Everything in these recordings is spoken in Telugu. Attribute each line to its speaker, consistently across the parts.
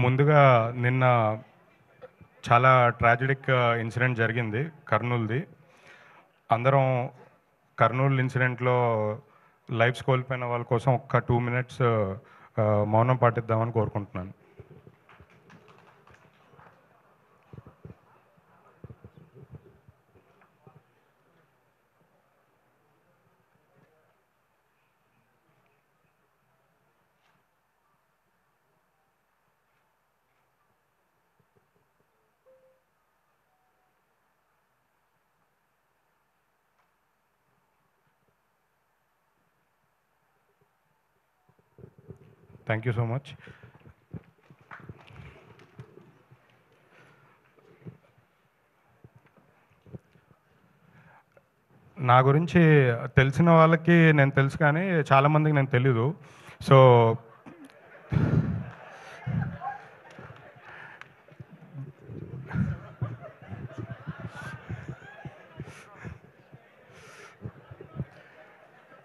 Speaker 1: ముందుగా నిన్న చాలా ట్రాజిడిక్ ఇన్సిడెంట్ జరిగింది కర్నూలుది. అందరం కర్నూలు ఇన్సిడెంట్లో లైఫ్స్ కోల్పోయిన వాళ్ళ కోసం ఒక్క 2 మినిట్స్ మౌనం పాటిద్దామని కోరుకుంటున్నాను. Thank you so much. నా గురించి తెలిసిన వాళ్ళకి నేను తెలుసు, కానీ చాలామందికి నేను తెలీదు. సో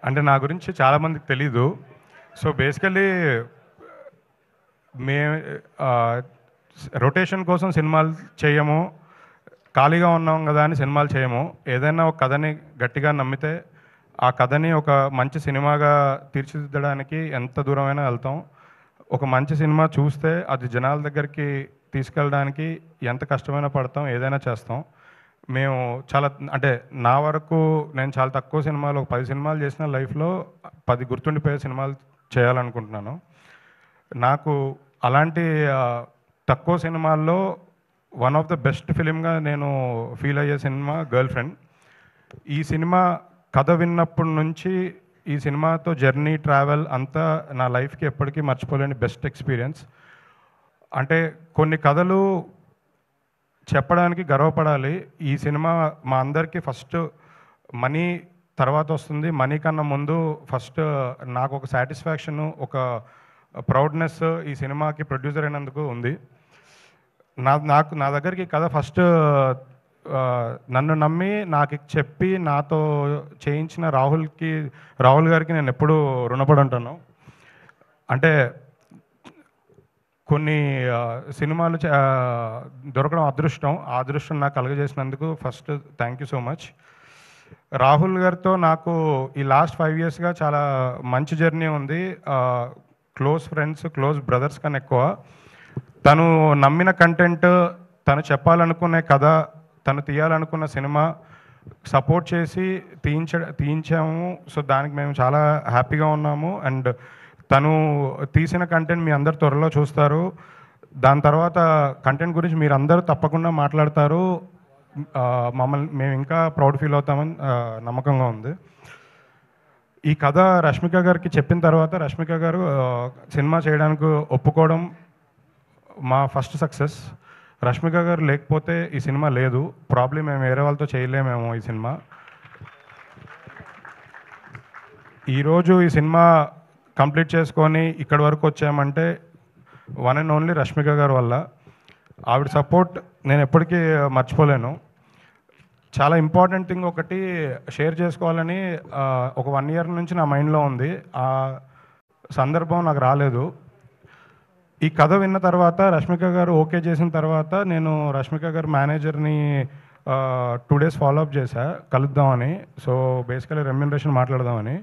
Speaker 1: అంటే నా గురించి చాలామందికి తెలీదు. సో బేసికలీ మేము రొటేషన్ కోసం సినిమాలు చేయము, ఖాళీగా ఉన్నాం కదా అని సినిమాలు చేయము. ఏదైనా ఒక కథని గట్టిగా నమ్మితే ఆ కథని ఒక మంచి సినిమాగా తీర్చిదిద్దడానికి ఎంత దూరమైనా వెళ్తాం. ఒక మంచి సినిమా చూస్తే అది జనాల దగ్గరికి తీసుకెళ్ళడానికి ఎంత కష్టమైనా పడతాం, ఏదైనా చేస్తాం. మేము చాలా అంటే నా వరకు నేను చాలా తక్కువ సినిమాలు, ఒక 10 సినిమాలు చేసిన లైఫ్లో 10 గుర్తుండిపోయే సినిమాలు చేయాలనుకుంటున్నాను. నాకు అలాంటి తక్కువ సినిమాల్లో వన్ ఆఫ్ ద బెస్ట్ ఫిలింగా నేను ఫీల్ అయ్యే సినిమా గర్ల్ ఫ్రెండ్. ఈ సినిమా కథ విన్నప్పటి నుంచి ఈ సినిమాతో జర్నీ ట్రావెల్ అంతా నా లైఫ్కి ఎప్పటికీ మర్చిపోలేని బెస్ట్ ఎక్స్పీరియన్స్. అంటే కొన్ని కథలు చెప్పడానికి గర్వపడాలి. ఈ సినిమా మా అందరికీ ఫస్ట్ మనీ తర్వాత వస్తుంది. మనీ కన్నా ముందు ఫస్ట్ నాకు ఒక సాటిస్ఫాక్షను, ఒక ప్రౌడ్నెస్ ఈ సినిమాకి ప్రొడ్యూసర్ అయినందుకు ఉంది. నా దగ్గరికి కథ ఫస్ట్ నన్ను నమ్మి నాకు చెప్పి నాతో చేయించిన రాహుల్ గారికి నేను ఎప్పుడూ రుణపడి ఉంటాను. అంటే కొన్ని సినిమాలు దొరకడం అదృష్టం. ఆ అదృష్టం నాకు కలుగజేసినందుకు first thank you so much. Rahul గారితో నాకు ఈ లాస్ట్ 5 ఇయర్స్గా చాలా మంచి జర్నీ ఉంది. క్లోజ్ ఫ్రెండ్స్, క్లోజ్ బ్రదర్స్ కన్నా ఎక్కువ. తను నమ్మిన కంటెంట్, తను చెప్పాలనుకునే కథ, తను తీయాలనుకున్న సినిమా సపోర్ట్ చేసి తీయించాము. సో దానికి మేము చాలా హ్యాపీగా ఉన్నాము. అండ్ తను తీసిన కంటెంట్ మీ అందరు త్వరలో చూస్తారు. దాని తర్వాత కంటెంట్ గురించి మీరు అందరూ తప్పకుండా మాట్లాడతారు. మేము ఇంకా ప్రౌడ్ ఫీల్ అవుతామని నమ్మకంగా ఉంది. ఈ కథ రష్మిక గారికి చెప్పిన తర్వాత రష్మిక గారు సినిమా చేయడానికి ఒప్పుకోవడం మా ఫస్ట్ సక్సెస్. రష్మిక గారు లేకపోతే ఈ సినిమా లేదు. ప్రాబ్లం మేము వేరే వాళ్ళతో చేయలేమేమో ఈ సినిమా. ఈరోజు ఈ సినిమా కంప్లీట్ చేసుకొని ఇక్కడి వరకు వచ్చామంటే వన్ అండ్ ఓన్లీ రష్మిక గారి వల్ల. ఆవిడ సపోర్ట్ నేను ఎప్పటికీ మర్చిపోలేను. చాలా ఇంపార్టెంట్ థింగ్ ఒకటి షేర్ చేసుకోవాలని ఒక 1 ఇయర్ నుంచి నా మైండ్లో ఉంది. ఆ సందర్భం నాకు రాలేదు. ఈ కథ విన్న తర్వాత రష్మిక గారు ఓకే చేసిన తర్వాత నేను రష్మిక గారు మేనేజర్ని 2 days ఫాలోఅప్ చేశా కలుద్దామని. సో బేసికలీ రెమ్యూనరేషన్ మాట్లాడదామని.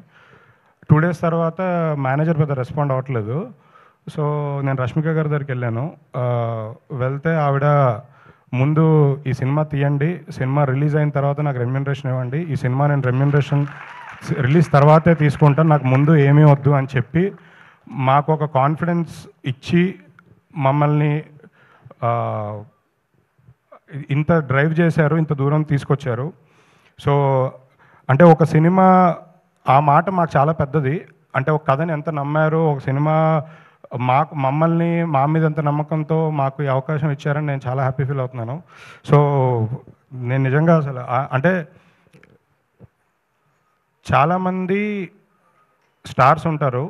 Speaker 1: 2 days తర్వాత మేనేజర్ పెద్ద రెస్పాండ్ అవ్వట్లేదు. సో నేను రష్మిక గారి దగ్గరికి వెళ్ళాను. వెళ్తే ఆవిడ ముందు ఈ సినిమా తీయండి, సినిమా రిలీజ్ అయిన తర్వాత నాకు రెమ్యూనరేషన్ ఇవ్వండి, ఈ సినిమా నేను రెమ్యూనరేషన్ రిలీజ్ తర్వాతే తీసుకుంటాను, నాకు ముందు ఏమీ వద్దు అని చెప్పి మాకు ఒక కాన్ఫిడెన్స్ ఇచ్చి మమ్మల్ని ఇంత డ్రైవ్ చేశారు, ఇంత దూరం తీసుకొచ్చారు. సో అంటే ఒక సినిమా ఆ మాట మాకు చాలా పెద్దది. అంటే ఒక కథని ఎంత నమ్మారు, ఒక సినిమా మమ్మల్ని మా మీద ఎంత నమ్మకంతో మాకు ఈ అవకాశం ఇచ్చారని నేను చాలా హ్యాపీ ఫీల్ అవుతున్నాను. సో నేను నిజంగా అసలు అంటే చాలామంది స్టార్స్ ఉంటారు.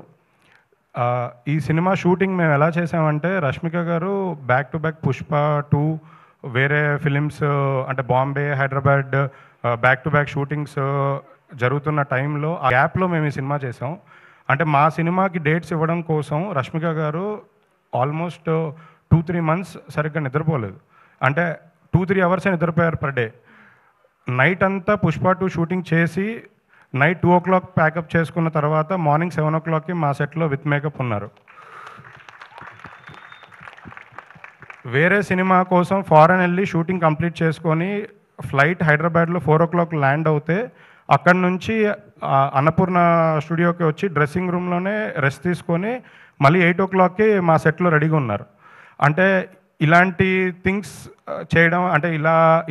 Speaker 1: ఈ సినిమా షూటింగ్ మేము ఎలా చేసామంటే రష్మిక గారు బ్యాక్ టు బ్యాక్ పుష్ప 2 వేరే ఫిలిమ్స్ అంటే Bombay, Hyderabad back to back shootings జరుగుతున్న టైంలో ఆ గ్యాప్లో మేము ఈ సినిమా చేసాం. అంటే మా సినిమాకి డేట్స్ ఇవ్వడం కోసం రష్మిక గారు ఆల్మోస్ట్ 2-3 months సరిగ్గా నిద్రపోలేదు. అంటే 2-3 అవర్సే నిద్రపోయారు పర్ డే. నైట్ అంతా పుష్ప 2 షూటింగ్ చేసి నైట్ 2 o'clock ప్యాకప్ చేసుకున్న తర్వాత మార్నింగ్ 7 o'clockకి మా సెట్లో విత్ మేకప్ ఉన్నారు. వేరే సినిమా కోసం ఫారెన్ వెళ్ళి షూటింగ్ కంప్లీట్ చేసుకొని ఫ్లైట్ హైదరాబాద్లో 4 o'clock ల్యాండ్ అవుతే అక్కడి నుంచి అన్నపూర్ణ స్టూడియోకి వచ్చి డ్రెస్సింగ్ రూమ్లోనే రెస్ట్ తీసుకొని మళ్ళీ 8 o'clockకి మా సెట్లో రెడీగా ఉన్నారు. అంటే ఇలాంటి థింగ్స్ చేయడం, అంటే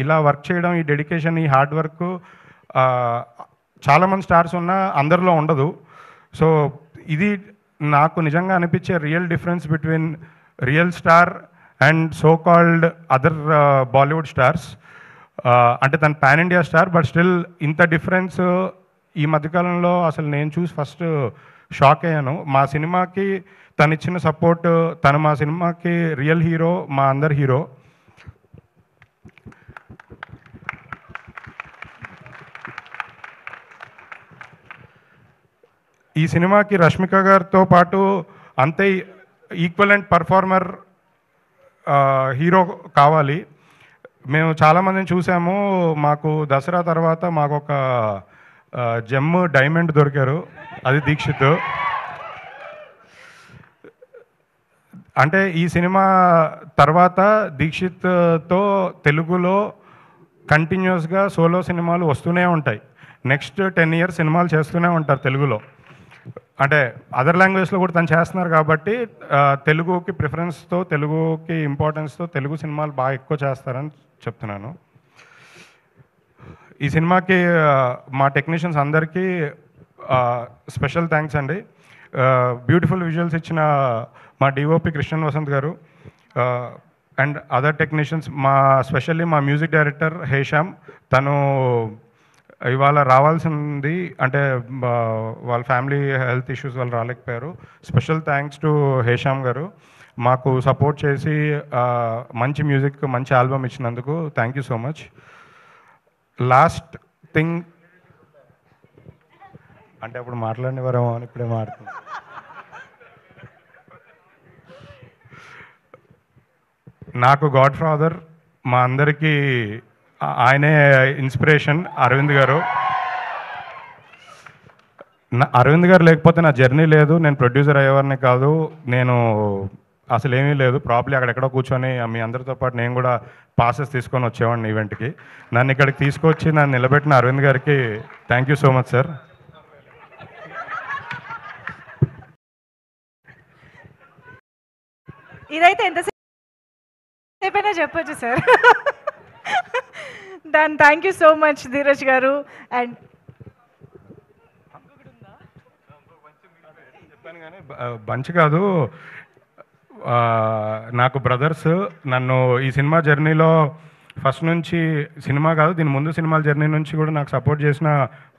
Speaker 1: ఇలా వర్క్ చేయడం, ఈ డెడికేషన్, ఈ హార్డ్ వర్క్ చాలామంది స్టార్స్ ఉన్నా అందరిలో ఉండదు. సో ఇది నాకు నిజంగా అనిపించే real difference between real star and so called other Bollywood stars. అంటే తను pan India star, but still ఇంత డిఫరెన్స్ ఈ మధ్యకాలంలో అసలు నేను చూసి ఫస్ట్ షాక్ అయ్యాను. మా సినిమాకి తను ఇచ్చిన సపోర్ట్, తను మా సినిమాకి రియల్ హీరో, మా అందరి హీరో. ఈ సినిమాకి రష్మిక గారితో పాటు అంతే ఈక్వలెంట్ పర్ఫార్మర్ హీరో కావాలి. మేము చాలామందిని చూసాము. మాకు దసరా తర్వాత మాకు ఒక జెమ్ డైమండ్ దొరికారు, అది దీక్షిత్. అంటే ఈ సినిమా తర్వాత దీక్షిత్తో తెలుగులో కంటిన్యూస్గా సోలో సినిమాలు వస్తూనే ఉంటాయి. నెక్స్ట్ 10 years సినిమాలు చేస్తూనే ఉంటారు తెలుగులో. అంటే అదర్ లాంగ్వేజ్లో కూడా తను చేస్తున్నారు కాబట్టి తెలుగుకి ప్రిఫరెన్స్తో, తెలుగుకి ఇంపార్టెన్స్తో తెలుగు సినిమాలు బాగా ఎక్కువ చేస్తారని చెప్తున్నాను. ఈ సినిమాకి మా టెక్నీషియన్స్ అందరికీ స్పెషల్ థ్యాంక్స్ అండి. బ్యూటిఫుల్ విజువల్స్ ఇచ్చిన మా డిఓపి కృష్ణన్ వసంత్ గారు అండ్ అదర్ టెక్నీషియన్స్, స్పెషల్లీ మా మ్యూజిక్ డైరెక్టర్ హేషామ్. తను ఇవాళ రావాల్సింది, అంటే వాళ్ళ ఫ్యామిలీ హెల్త్ ఇష్యూస్ వాళ్ళు రాలేకపోయారు. స్పెషల్ థ్యాంక్స్ టు హేషామ్ గారు, మాకు సపోర్ట్ చేసి మంచి మ్యూజిక్, మంచి ఆల్బమ్ ఇచ్చినందుకు thank you so much. Last thing అంటే అప్పుడు మాట్లాడినవారేమో అని ఇప్పుడే మాట్లాడుతుంది. నాకు గాడ్ ఫాదర్, మా అందరికీ ఆయనే ఇన్స్పిరేషన్, అరవింద్ గారు. అరవింద్ గారు లేకపోతే నా జర్నీ లేదు, నేను ప్రొడ్యూసర్ అయ్యేవారిని కాదు, నేను అసలు ఏమీ లేదు. ప్రాబ్లీ అక్కడెక్కడో కూర్చొని మీ అందరితో పాటు నేను కూడా పాసెస్ తీసుకొని వచ్చేవాడిని ఈవెంట్కి. నన్ను ఇక్కడికి తీసుకొచ్చి నన్ను నిలబెట్టిన అరవింద్ గారికి thank you so much sir.
Speaker 2: ఇదైతే ఎంతసేపైనా చెప్పొచ్చు సార్. దాని thank you so much Dheeraj గారు. అండ్
Speaker 1: చెప్పాను కానీ బంచ్ కాదు, నాకు బ్రదర్స్. నన్ను ఈ సినిమా జర్నీలో ఫస్ట్ నుంచి, సినిమా కాదు దీని ముందు సినిమాల జర్నీ నుంచి కూడా నాకు సపోర్ట్ చేసిన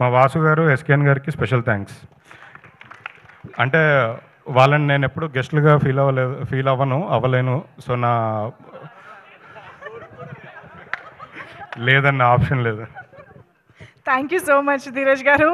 Speaker 1: మా వాసు గారు, ఎస్కేఎన్ గారికి స్పెషల్ థ్యాంక్స్. అంటే వాళ్ళని నేను ఎప్పుడు గెస్ట్లుగా ఫీల్ అవ్వలేను. సో లేదన్న ఆప్షన్ లేదు.
Speaker 2: Thank you so much Dheeraj గారు.